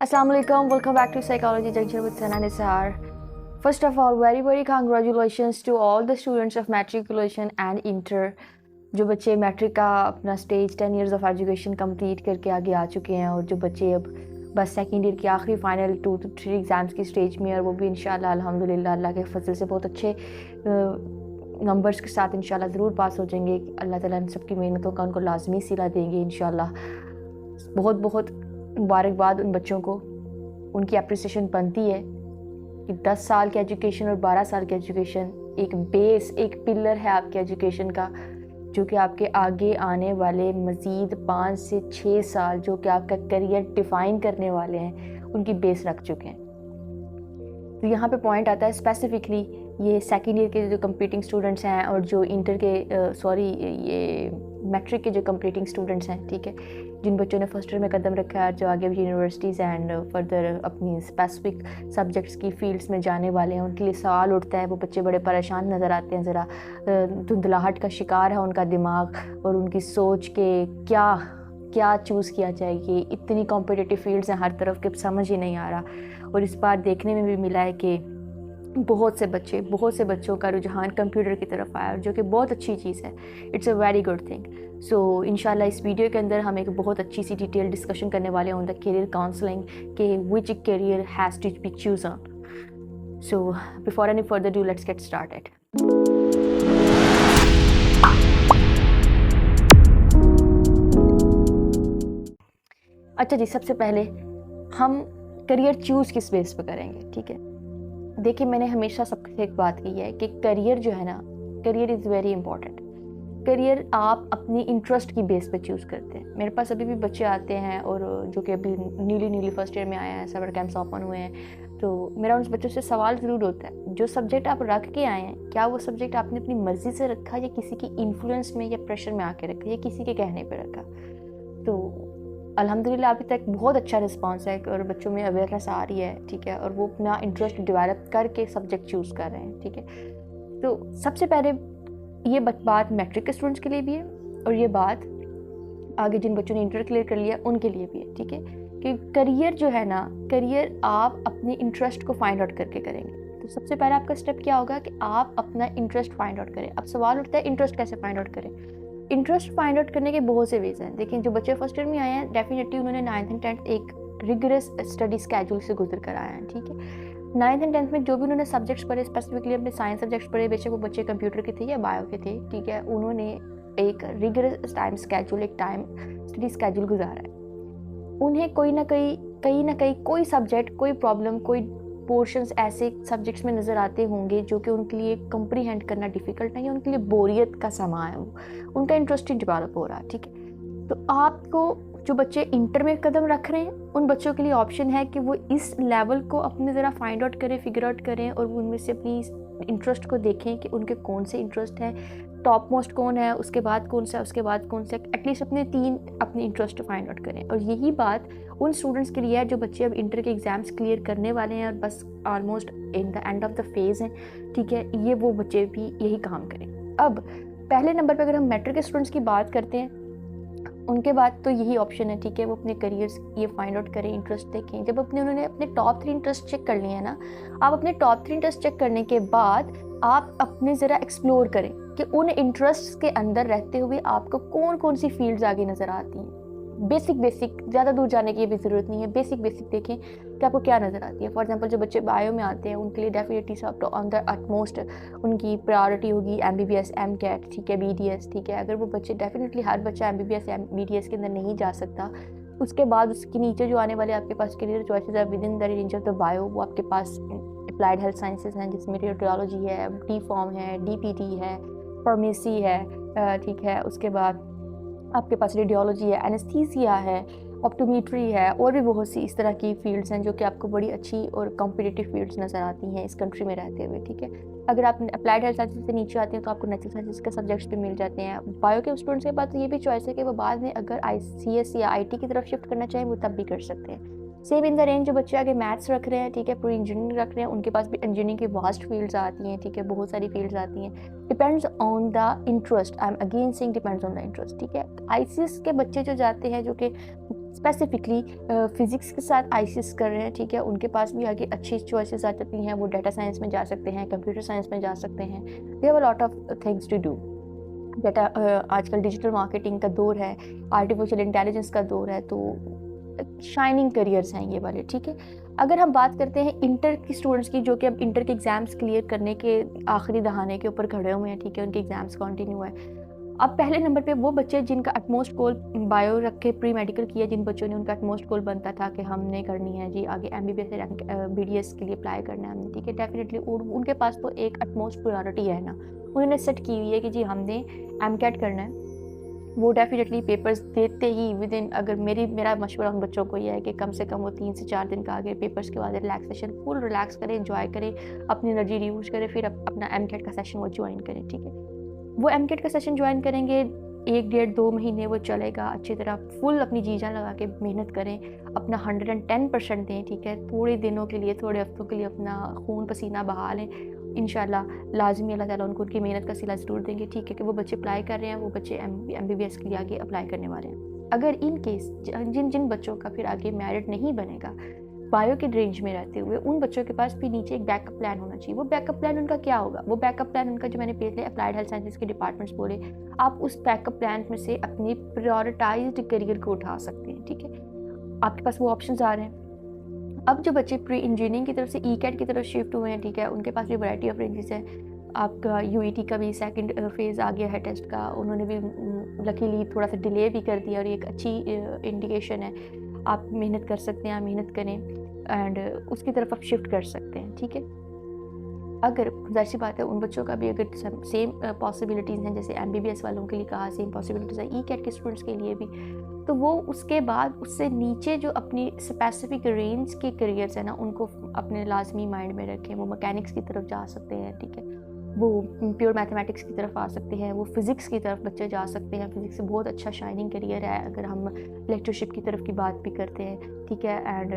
Assalamualaikum, welcome back to Psychology Junction with Sana Nisar. First of all, very congratulations to all the students of matriculation and inter. जो बच्चे matric का अपना stage 10 years of education complete करके आगे आ चुके हैं और जो बच्चे अब बस सेकेंड ईयर के आखिरी फाइनल 2 to 3 एग्ज़ाम्स की स्टेज में और वो भी इंशाल्लाह अल्हम्दुलिल्लाह अल्लाह के फजल से बहुत अच्छे नंबर्स के साथ इंशाल्लाह ज़रूर पास हो जाएंगे। अल्लाह ताला इन सबकी मेहनतों का उनको लाजमी सिला देंगे इंशाल्लाह। बहुत मुबारकबाद उन बच्चों को, उनकी अप्रिसिएशन बनती है कि 10 साल की एजुकेशन और 12 साल की एजुकेशन एक बेस, एक पिलर है आपके एजुकेशन का, जो कि आपके आगे आने वाले मज़ीद 5 से 6 साल जो कि आपका करियर डिफ़ाइन करने वाले हैं, उनकी बेस रख चुके हैं। तो यहाँ पे पॉइंट आता है स्पेसिफिकली ये सेकेंड ईयर के जो कंप्लीटिंग स्टूडेंट्स हैं और जो इंटर के ये मैट्रिक के जो कंप्लीटिंग स्टूडेंट्स हैं, ठीक है, जिन बच्चों ने फर्स्ट ईयर में कदम रखा है, जो आगे भी यूनिवर्सिटीज़ एंड फर्दर अपनी स्पेसिफिक सब्जेक्ट्स की फील्ड्स में जाने वाले हैं, उनके लिए सवाल उठता है। वो बच्चे बड़े परेशान नज़र आते हैं, ज़रा धुंधलाहट का शिकार है उनका दिमाग और उनकी सोच के क्या चूज़ किया जाए। कि इतनी कॉम्पिटिटिव फील्ड्स हैं हर तरफ के, समझ ही नहीं आ रहा। और इस बार देखने में भी मिला है कि बहुत से बच्चों का रुझान कंप्यूटर की तरफ आया, जो कि बहुत अच्छी चीज़ है। It's a very good thing. So इंशाल्लाह इस वीडियो के अंदर हम एक बहुत अच्छी सी डिटेल डिस्कशन करने वाले हैं ऑन द करियर काउंसलिंग के which career has to be chosen. So before any further do let's get started. अच्छा जी, सबसे पहले हम करियर चूज़ किस बेस पर करेंगे, ठीक है। देखिए, मैंने हमेशा सबसे एक बात की है कि करियर जो है ना, career is very important. Career आप अपनी इंटरेस्ट की बेस पे चूज़ करते हैं। मेरे पास अभी भी बच्चे आते हैं और जो कि अभी न्यूली फर्स्ट ईयर में आए हैं, समर कैंप्स ओपन हुए हैं, तो मेरा उन बच्चों से सवाल ज़रूर होता है, जो सब्जेक्ट आप रख के आए हैं, क्या वो सब्जेक्ट आपने अपनी मर्ज़ी से रखा या किसी की इन्फ्लुएंस में या प्रेशर में आके रखा या किसी के कहने पर रखा। तो अल्हम्दुलिल्लाह अभी तक बहुत अच्छा रिस्पांस है और बच्चों में अवेयरनेस आ रही है, ठीक है, और वो अपना इंटरेस्ट डेवलप करके सब्जेक्ट चूज़ कर रहे हैं, ठीक है। तो सबसे पहले ये बात मैट्रिक के स्टूडेंट्स के लिए भी है और ये बात आगे जिन बच्चों ने इंटर क्लियर कर लिया उनके लिए भी है, ठीक है। कि करियर जो है ना, करियर आप अपने इंटरेस्ट को फाइंड आउट करके करेंगे। तो सबसे पहले आपका स्टेप क्या होगा कि आप अपना इंटरेस्ट फाइंड आउट करें। अब सवाल उठता है इंटरेस्ट कैसे फाइंड आउट करें। इंटरेस्ट फाइंड आउट करने के बहुत से वेज हैं। देखिए, जो बच्चे फर्स्ट ईयर में आए हैं, डेफिनेटली उन्होंने 9th एंड 10th एक रिगरस स्टडी स्केड्यूल से गुजर कर आए हैं, ठीक है। 9th एंड 10th में जो भी उन्होंने सब्जेक्ट्स पढ़े, स्पेसिफिकली अपने साइंस सब्जेक्ट्स पढ़े, बेशक वो बच्चे कंप्यूटर के थे या बायो के थे, ठीक है, उन्होंने एक रिगरस टाइम स्केड्यूल, एक टाइम स्टडी स्केड्यूल गुजारा है। उन्हें कहीं ना कहीं कोई सब्जेक्ट, कोई प्रॉब्लम, कोई पोर्शंस ऐसे सब्जेक्ट्स में नज़र आते होंगे जो कि उनके लिए कंप्रीहेंड करना डिफ़िकल्ट है या उनके लिए बोरियत का समा है, वो उनका इंटरेस्ट डेवलप हो रहा है, ठीक है। तो आपको जो बच्चे इंटर में कदम रख रहे हैं, उन बच्चों के लिए ऑप्शन है कि वो इस लेवल को अपने ज़रा फाइंड आउट करें, फिगर आउट करें और उनमें से अपनी इंटरेस्ट को देखें कि उनके कौन से इंटरेस्ट हैं, टॉप मोस्ट कौन है, उसके बाद कौन सा, उसके बाद कौन सा, एटलीस्ट अपने इंटरेस्ट फाइंड आउट करें। और यही बात उन स्टूडेंट्स के लिए है जो बच्चे अब इंटर के एग्ज़ाम्स क्लियर करने वाले हैं और बस almost in the end of the phase हैं, ठीक है। ये वो बच्चे भी यही काम करें। अब पहले नंबर पर अगर हम मैट्रिक के स्टूडेंट्स की बात करते हैं, उनके बाद तो यही ऑप्शन है, ठीक है, वो अपने करियर्स ये फाइंड आउट करें, इंटरेस्ट देखें। जब उन्होंने अपने टॉप 3 इंटरेस्ट चेक कर लिए हैं ना, आप अपने टॉप 3 इंटरेस्ट चेक करने के बाद आप अपने ज़रा एक्सप्लोर करें कि उन इंटरेस्ट के अंदर रहते हुए आपको कौन सी फील्ड्स आगे नज़र आती हैं। बेसिक ज़्यादा दूर जाने की भी ज़रूरत नहीं है, बेसिक देखें कि आपको क्या नज़र आती है। फॉर एग्जांपल, जो बच्चे बायो में आते हैं उनके लिए डेफिनेटली सब ऑन द अटमोस्ट उनकी प्रायोरिटी होगी MBBS MCAT, ठीक है, BDS, ठीक है। अगर वो बच्चे डेफिनेटली हर बच्चा MBBS BDS के अंदर नहीं जा सकता, उसके बाद उसके नीचे जो आने वाले आपके पास करियर चॉइसेस है with in the range of the bio, वो आपके पास अप्लाइड हेल्थ साइंसेज हैं, जिसमें रेडियोलॉजी है, DPharm है, DPT है, फार्मेसी है, ठीक है। उसके बाद आपके पास रेडियोलॉजी है, एनेस्थीसिया है, ऑप्टोमेट्री है, और भी बहुत सी इस तरह की फील्ड्स हैं जो कि आपको बड़ी अच्छी और कॉम्पिटिटिव फील्ड्स नज़र आती हैं इस कंट्री में रहते हुए, ठीक है। अगर आप अप्लाइड हेल्थ साइंसेज से नीचे आते हैं तो आपको नेचुरल साइंसेज के सब्जेक्ट्स भी मिल जाते हैं। बायो के स्टूडेंट्स के पास तो ये भी चॉइस है कि वो बाद में अगर ICS या IT की तरफ शिफ्ट करना चाहें वो तब भी कर सकते हैं। सेम इन द रेंज जो बच्चे आगे मैथ्स रख रहे हैं, ठीक है, पूरी इंजीनियरिंग रख रहे हैं, उनके पास भी इंजीनियरिंग की वास्ट फील्ड्स आती हैं, ठीक है, बहुत सारी फील्ड्स आती हैं। Depends on the interest, I am again saying depends on the interest, ठीक है। ICS के बच्चे जो जाते हैं, जो कि स्पेसिफिकली फिज़िक्स के साथ आईसीएस कर रहे हैं, ठीक है, उनके पास भी आगे अच्छी चॉइसेस आ जाती हैं। वो डाटा साइंस में जा सकते हैं, कंप्यूटर साइंस में जा सकते हैं। They have a lot of things to do. Data आजकल डिजिटल मार्केटिंग का दौर है, आर्टिफिशियल इंटेलिजेंस का दौर है, तो शाइनिंग करियर्स हैं ये वाले, ठीक है। अगर हम बात करते हैं इंटर की स्टूडेंट्स की, जो कि अब इंटर के एग्ज़ाम्स क्लियर करने के आखिरी दहाने के ऊपर खड़े हुए हैं, ठीक है, उनके एग्ज़ाम्स कंटिन्यू है। अब पहले नंबर पे वो बच्चे जिनका एटमोस्ट गोल बायो रख के प्री मेडिकल किया, जिन बच्चों ने, उनका एटमोस्ट गोल बनता था कि हमने करनी है जी आगे एमबीबीएस या बीडीएस के लिए अप्लाई करना है हमने, ठीक है, डेफिनेटली उनके पास तो एक एटमोस्ट प्रायोरिटी है ना, उन्होंने सेट की हुई है कि जी हमने एमकैट करना है। वो डेफिनेटली पेपर्स देते ही विद इन, अगर मेरा मशवरा उन बच्चों को ये है कि कम से कम वो 3 से 4 दिन का आगे पेपर्स के बाद रिलैक्सेशन, फुल रिलैक्स करें, एंजॉय करें, अपनी एनर्जी रीयूज करें, फिर अपना एमकैट का सेशन वो ज्वाइन करें, ठीक है। वो एमकैट का सेशन ज्वाइन करेंगे, 1 डेढ़ 2 महीने वो चलेगा, अच्छी तरह फुल अपनी जी जान लगा के मेहनत करें, अपना 110% दें, ठीक है, थोड़े दिनों के लिए, थोड़े हफ्तों के लिए अपना खून पसीना बहा लें। इंशाल्लाह लाजमी अल्लाह ताला उनको उनकी मेहनत का सिला ज़रूर देंगे, ठीक है, कि वो बच्चे अप्लाई कर रहे हैं, वो बच्चे एमबीबीएस के लिए आगे अप्लाई करने वाले हैं। अगर इन केस जिन बच्चों का फिर आगे मेरिट नहीं बनेगा बायो के रेंज में रहते हुए, उन बच्चों के पास भी नीचे एक बैकअप प्लान होना चाहिए। वो बैकअप प्लान उनका क्या होगा? वो बैकअप प्लान उनका, जो मैंने पहले अप्लाइड हेल्थ साइंसेज के डिपार्टमेंट्स बोले, आप उस बैकअप प्लान में से अपनी प्रायोरिटाइज्ड करियर को उठा सकते हैं, ठीक है। आपके पास वो ऑप्शंस आ रहे हैं। अब जो बच्चे प्री इंजीनियरिंग की तरफ से ई-कैट की तरफ शिफ्ट हुए हैं, ठीक है, उनके पास भी वैरायटी ऑफ रेंजेस है। आपका यूईटी का भी सेकंड फेज़ आ गया है टेस्ट का, उन्होंने भी लकीली थोड़ा सा डिले भी कर दिया, और ये एक अच्छी इंडिकेशन है। आप मेहनत कर सकते हैं, आप मेहनत करें एंड उसकी तरफ आप शिफ्ट कर सकते हैं, ठीक है। अगर ज़ाहिर सी बात है उन बच्चों का भी अगर सेम पॉसिबिलिटीज़ हैं, जैसे एमबीबीएस वालों के लिए कहा सेम पॉसिबिलिटीज़ है ई-कैट के स्टूडेंट्स के लिए भी, तो वो उसके बाद उससे नीचे जो अपनी स्पेसिफिक रेंज के करियर्स हैं ना, उनको अपने लाजमी माइंड में रखें। वो मैकेनिक्स की तरफ जा सकते हैं, ठीक है, वो प्योर मैथमेटिक्स की तरफ आ सकते हैं, वो फिज़िक्स की तरफ बच्चे जा सकते हैं। फिज़िक्स से बहुत अच्छा शाइनिंग करियर है अगर हम लेक्चरशिप की तरफ की बात भी करते हैं, ठीक है। एंड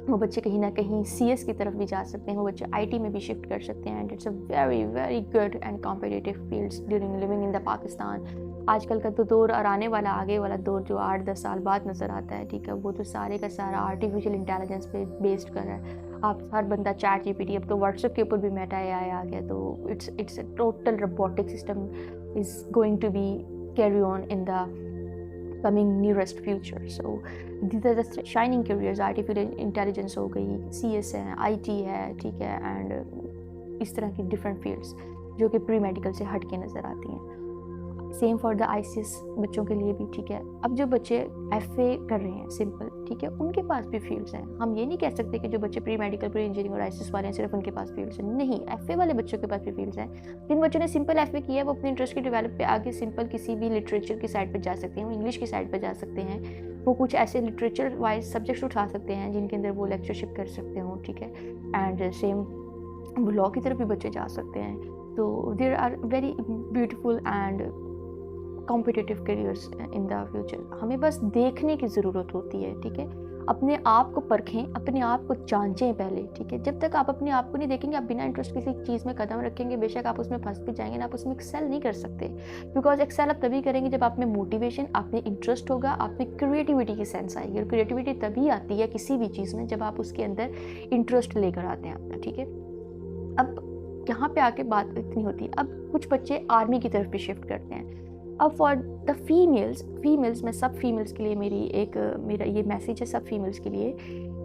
वो बच्चे कहीं ना कहीं सीएस की तरफ भी जा सकते हैं, वो बच्चे आईटी में भी शिफ्ट कर सकते हैं। And it's a very very good and competitive fields during living in the Pakistan. आजकल का तो दौर और आने वाला आगे वाला दौर जो 8-10 साल बाद नज़र आता है, ठीक है, वो तो सारे का सारा आर्टिफिशियल इंटेलिजेंस पे बेस्ड कर रहा है। आप हर बंदा चैट जीपीटी, अब तो व्हाट्सएप के ऊपर भी मेटा एआई आ गया, तो it's a total robotic system is going to be carry on in the coming nearest future. So these are the shining careers. Artificial intelligence हो गई, CS है, IT है, ठीक है, एंड इस तरह की डिफरेंट फील्ड्स जो कि प्री मेडिकल से हट के नज़र आती हैं। सेम फॉर द ICS बच्चों के लिए भी, ठीक है। अब जो बच्चे FA कर रहे हैं सिंपल, ठीक है, उनके पास भी फील्ड्स हैं। हम ये नहीं कह सकते कि जो बच्चे प्री मेडिकल, प्री इंजीनियरिंग और ICS वाले हैं सिर्फ उनके पास फील्ड्स हैं, नहीं, FA वाले बच्चों के पास भी फील्ड्स हैं। जिन बच्चों ने सिंपल FA किया है वो अपने इंटरेस्ट के डेवलप पे आगे सिंपल किसी भी लिटरेचर की साइड पर जा सकते हैं, वो इंग्लिश की साइड पर जा सकते हैं, वो कुछ ऐसे लिटरेचर वाइज सब्जेक्ट्स उठा सकते हैं जिनके अंदर वो लेक्चरशिप कर सकते हो, ठीक है। एंड सेम वो लॉ की तरफ भी बच्चे जा सकते हैं। तो there are very beautiful and competitive careers in the future. हमें बस देखने की ज़रूरत होती है, ठीक है, अपने आप को परखें, अपने आप को जांचें पहले, ठीक है। जब तक आप अपने आप को नहीं देखेंगे, आप बिना इंटरेस्ट किसी चीज़ में कदम रखेंगे, बेशक आप उसमें फंस भी जाएंगे ना, आप उसमें एक्सेल नहीं कर सकते। बिकॉज एक्सेल आप तभी करेंगे जब आप में मोटिवेशन, आप में इंटरेस्ट होगा, आप में क्रिएटिविटी की सेंस आएगी। और क्रिएटिविटी तभी आती है किसी भी चीज़ में जब आप उसके अंदर इंटरेस्ट लेकर आते हैं अपना, ठीक है। अब यहाँ पे आके बात इतनी होती है, अब कुछ बच्चे आर्मी की तरफ भी शिफ्ट करते हैं। अब फॉर द फीमेल्स में सब फीमेल्स के लिए मेरा ये मैसेज है सब फीमेल्स के लिए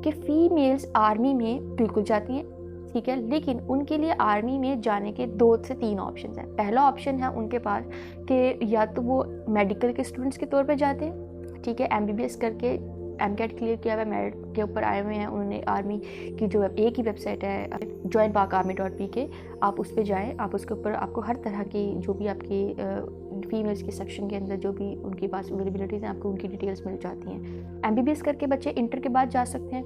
कि फ़ीमेल्स आर्मी में बिल्कुल जाती हैं, ठीक है, लेकिन उनके लिए आर्मी में जाने के 2 से 3 ऑप्शन हैं। पहला ऑप्शन है उनके पास कि या तो वो मेडिकल के स्टूडेंट्स के तौर पे जाते हैं, ठीक है, MBBS करके एमकैट क्लियर किया हुआ मेरिट के ऊपर आए हुए हैं उन्होंने। आर्मी की जो एक ही वेबसाइट है joinpakarmy.pk, आप उस पर जाएँ, आप उसके ऊपर आपको हर तरह की जो भी आपकी फीमेल्स के सेक्शन के अंदर जो भी उनके पास अवेलेबिलिटीज़ हैं, आपको उनकी डिटेल्स मिल जाती हैं। MBBS करके बच्चे इंटर के बाद जा सकते हैं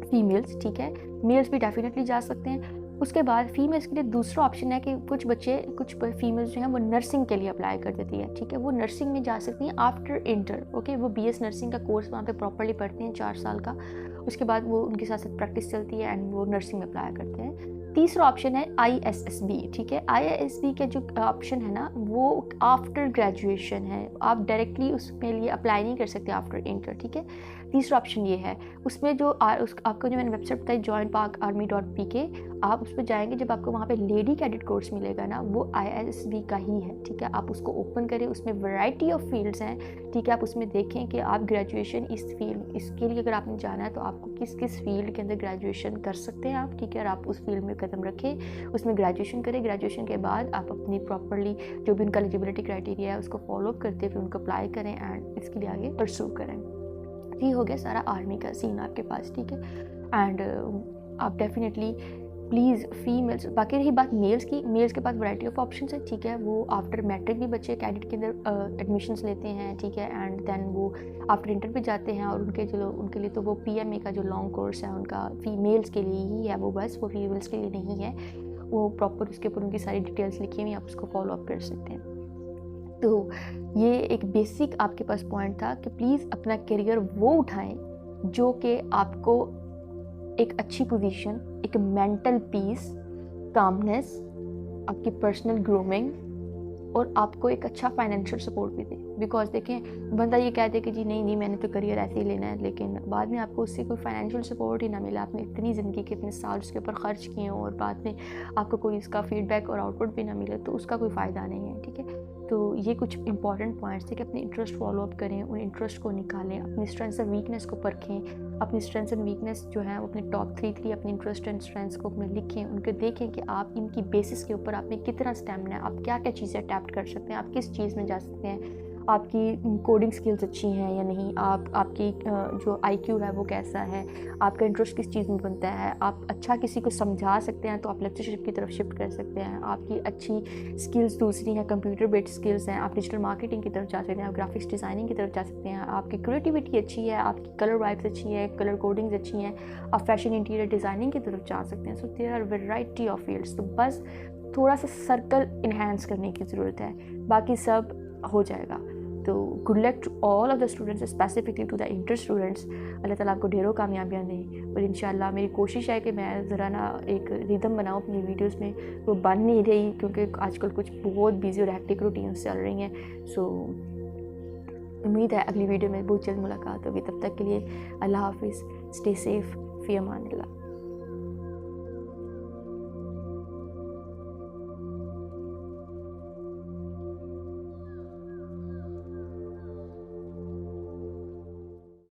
फीमेल्स, ठीक है, मेल्स भी डेफिनेटली जा सकते हैं। उसके बाद फीमेल्स के लिए दूसरा ऑप्शन है कि कुछ फीमेल्स जो हैं वो नर्सिंग के लिए अप्लाई कर देती है, ठीक है, वो नर्सिंग में जा सकती हैं आफ्टर इंटर, ओके, वो BS नर्सिंग का कोर्स वहाँ पे प्रॉपर्ली पढ़ते हैं 4 साल का। उसके बाद वो उनके साथ साथ प्रैक्टिस चलती है एंड वो नर्सिंग में अप्लाई करते हैं। तीसरा ऑप्शन है ISSB, ठीक है। ISSB का जो ऑप्शन है ना वो आफ्टर ग्रेजुएशन है, आप डायरेक्टली उसके लिए अप्लाई नहीं कर सकते आफ्टर इंटर, ठीक है। तीसरा ऑप्शन ये है, उसमें जो आपको जो मैंने वेबसाइट बताई joinparkarmy.pk, आप उस पर जाएंगे, जब आपको वहाँ पे लेडी कैडेट कोर्स मिलेगा ना वो ISSB का ही है, ठीक है। आप उसको ओपन करें, उसमें वैरायटी ऑफ फील्ड्स हैं, ठीक है। आप उसमें देखें कि आप ग्रेजुएशन इस फील्ड, इसके लिए अगर आपने जाना है तो आपको किस किस फील्ड के अंदर ग्रेजुएशन कर सकते हैं आप, ठीक है। और आप उस फील्ड में कदम रखें, उसमें ग्रेजुएशन करें। ग्रेजुएशन के बाद आप अपनी प्रॉपरली जो भी उनका एलिजिबिलिटी क्राइटेरिया है उसको फॉलो करते हुए उनको अप्लाई करें एंड इसके लिए आगे परस्यू करें। ये हो गया सारा आर्मी का सीन आपके पास, ठीक है। एंड आप डेफिनेटली प्लीज़ फीमेल्स, बाकी रही बात मेल्स की, मेल्स के पास वैरायटी ऑफ ऑप्शंस है, ठीक है। वो आफ्टर मैट्रिक भी बच्चे कैडेट के अंदर एडमिशन्स लेते हैं, ठीक है। एंड देन वो आफ्टर इंटर भी जाते हैं, और उनके लिए तो वो PMA का जो लॉन्ग कोर्स है उनका फीमेल्स के लिए ही है वो, बस वो फीमेल्स के लिए नहीं है, वो प्रॉपर उसके ऊपर उनकी सारी डिटेल्स लिखी हुई, आप उसको फॉलो अप कर सकते हैं। तो ये एक बेसिक आपके पास पॉइंट था कि प्लीज़ अपना करियर वो उठाएं जो कि आपको एक अच्छी पोजीशन, एक मेंटल पीस, कामनेस, आपकी पर्सनल ग्रूमिंग और आपको एक अच्छा फाइनेंशियल सपोर्ट भी दे। बिकॉज देखें, बंदा ये कहते कि जी नहीं मैंने तो करियर ऐसे ही लेना है, लेकिन बाद में आपको उससे कोई फाइनेंशियल सपोर्ट ही ना मिला, आपने इतनी ज़िंदगी के इतने साल उसके ऊपर ख़र्च किए हों और बाद में आपको कोई इसका फीडबैक और आउटपुट भी ना मिले, तो उसका कोई फ़ायदा नहीं है, ठीक है। तो ये कुछ इंपॉर्टेंट पॉइंट्स थे कि अपने इंटरेस्ट फॉलो अप करें, उन इंटरेस्ट को निकालें, अपनी स्ट्रेंथ्स और वीकनेस को परखें, अपनी स्ट्रेंथ्स एंड वीकनेस जो है वो अपने टॉप 3 अपने इंटरेस्ट एंड स्ट्रेंथ्स को अपने लिखें, उनको देखें कि आप इनकी बेसिस के ऊपर आप में कितना स्टैमिना है, आप क्या क्या चीज़ें अडैप्ट कर सकते हैं, आप किस चीज़ में जा सकते हैं, आपकी कोडिंग स्किल्स अच्छी हैं या नहीं, आपकी जो IQ है वो कैसा है, आपका इंटरेस्ट किस चीज़ में बनता है, आप अच्छा किसी को समझा सकते हैं तो आप लेक्चरशिप की तरफ शिफ्ट कर सकते हैं, आपकी अच्छी स्किल्स दूसरी हैं, कंप्यूटर बेस्ड स्किल्स हैं, आप डिजिटल मार्केटिंग की तरफ जा सकते हैं, आप ग्राफिक्स डिज़ाइनिंग की तरफ जा सकते हैं, आपकी क्रिएटिविटी अच्छी है, आपकी कलर वाइब्स अच्छी है, कलर कोडिंग्स अच्छी हैं, आप फैशन इंटीरियर डिज़ाइनिंग की तरफ जा सकते हैं। So there are variety of fields. तो बस थोड़ा सा सर्कल इन्हेंस करने की ज़रूरत है, बाकी सब हो जाएगा। तो good luck to all of the students, specifically to the inter students. अल्लाह ताला आपको ढेरों कामयाबियाँ दें, और इंशाल्लाह मेरी कोशिश है कि मैं ज़रा ना एक रिदम बनाऊँ अपनी वीडियोस में, वो बन नहीं रही क्योंकि आजकल कुछ बहुत बिजी और हैक्टिक रूटीन्स चल रही हैं। सो उम्मीद है अगली वीडियो में बहुत जल्द मुलाकात होगी। तब तक के लिए अल्लाह हाफिज़, स्टे सेफ, फ़ी अमान अल्लाह।